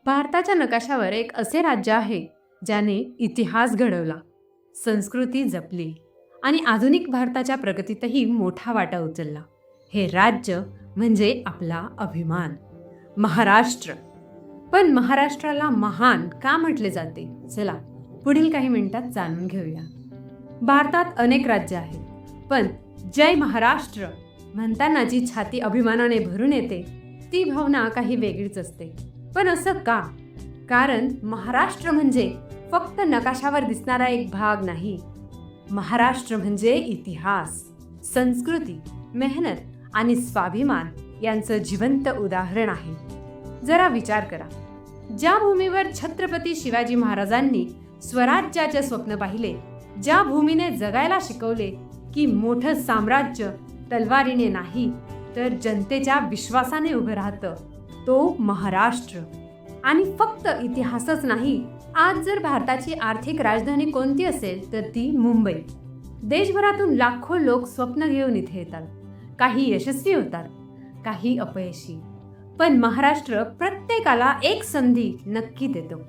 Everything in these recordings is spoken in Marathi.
भारताच्या नकाशावर एक असे राज्य आहे ज्याने इतिहास घडवला, संस्कृती जपली आणि आधुनिक भारताच्या प्रगतीतही मोठा वाटा उचलला. हे राज्य म्हणजे आपला अभिमान, महाराष्ट्र. पण महाराष्ट्राला महान का म्हटले जाते? चला पुढील काही मिनिटात जाणून घेऊया. भारतात अनेक राज्य आहेत, पण जय महाराष्ट्र म्हणताना जी छाती अभिमानाने भरून येते ती भावना काही वेगळीच असते. पण असं का? कारण महाराष्ट्र म्हणजे फक्त नकाशावर दिसणारा एक भाग नाही. महाराष्ट्र म्हणजे इतिहास, संस्कृती, मेहनत आणि स्वाभिमान यांचं जिवंत उदाहरण आहे. जरा विचार करा, ज्या भूमीवर छत्रपती शिवाजी महाराजांनी स्वराज्याचे स्वप्न पाहिले, ज्या भूमीने जगायला शिकवले की मोठं साम्राज्य तलवारीने नाही तर जनतेच्या विश्वासाने उभं राहतं, तो महाराष्ट्र. आणि फक्त इतिहासच नाही, आज जर भारताची आर्थिक राजधानी कोणती असेल तर ती मुंबई. देशभरातून लाखो लोक स्वप्न घेऊन इथे येतात. काही यशस्वी होतात, काही अपयशी. पण महाराष्ट्र प्रत्येकाला एक संधी नक्की देतो.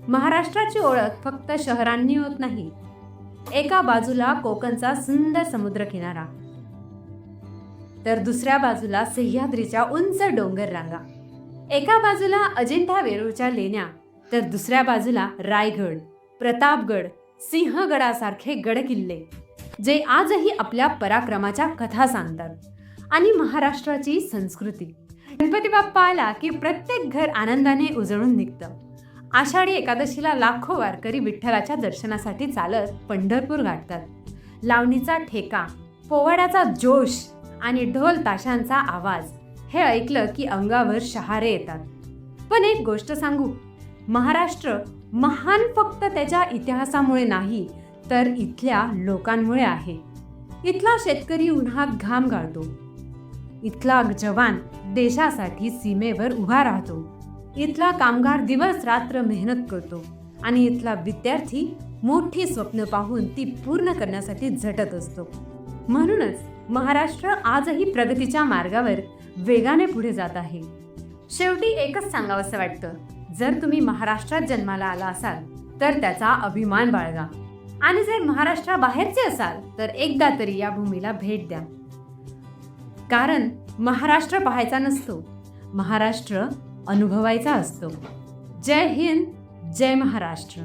महाराष्ट्राची ओळख फक्त शहरांनी होत नाही. एका बाजूला कोकणचा सुंदर समुद्रकिनारा, तर दुसऱ्या बाजूला सह्याद्रीच्या उंच डोंगर रांगा. एका बाजूला अजिंठा वेरूळच्या लेण्या, तर दुसऱ्या बाजूला रायगड, प्रतापगड, सिंहगडासारखे गडकिल्ले जे आजही आपल्या पराक्रमाच्या कथा सांगतात. आणि महाराष्ट्राची संस्कृती. गणपती बाप्पा आला की प्रत्येक घर आनंदाने उजळून निघतं. आषाढी एकादशीला लाखो वारकरी विठ्ठलाच्या दर्शनासाठी चालत पंढरपूर गाठतात. लावणीचा ठेका, पोवाड्याचा जोश आणि ढोल ताशांचा आवाज हे ऐकलं की अंगावर शहारे येतात. पण एक गोष्ट सांगू, महाराष्ट्र महान फक्त त्याच्या इतिहासामुळे नाही तर इथल्या लोकांमुळे आहे. इथला शेतकरी उन्हात घाम गाळतो, इथला जवान देशासाठी सीमेवर उभा राहतो, इथला कामगार दिवस रात्र मेहनत करतो आणि इथला विद्यार्थी मोठी स्वप्न पाहून ती पूर्ण करण्यासाठी झटत असतो. म्हणूनच महाराष्ट्र आजही प्रगतीच्या मार्गावर वेगाने पुढे जात आहे. शेवटी एकच सांगावंसं वाटतं, जर तुम्ही महाराष्ट्रात जन्माला आला असाल तर त्याचा अभिमान बाळगा. आणि जर महाराष्ट्राबाहेरचे असाल तर एकदा तरी या भूमीला भेट द्या. कारण महाराष्ट्र पाहायचा नसतो, महाराष्ट्र अनुभवायचा असतो. जय हिंद, जय महाराष्ट्र.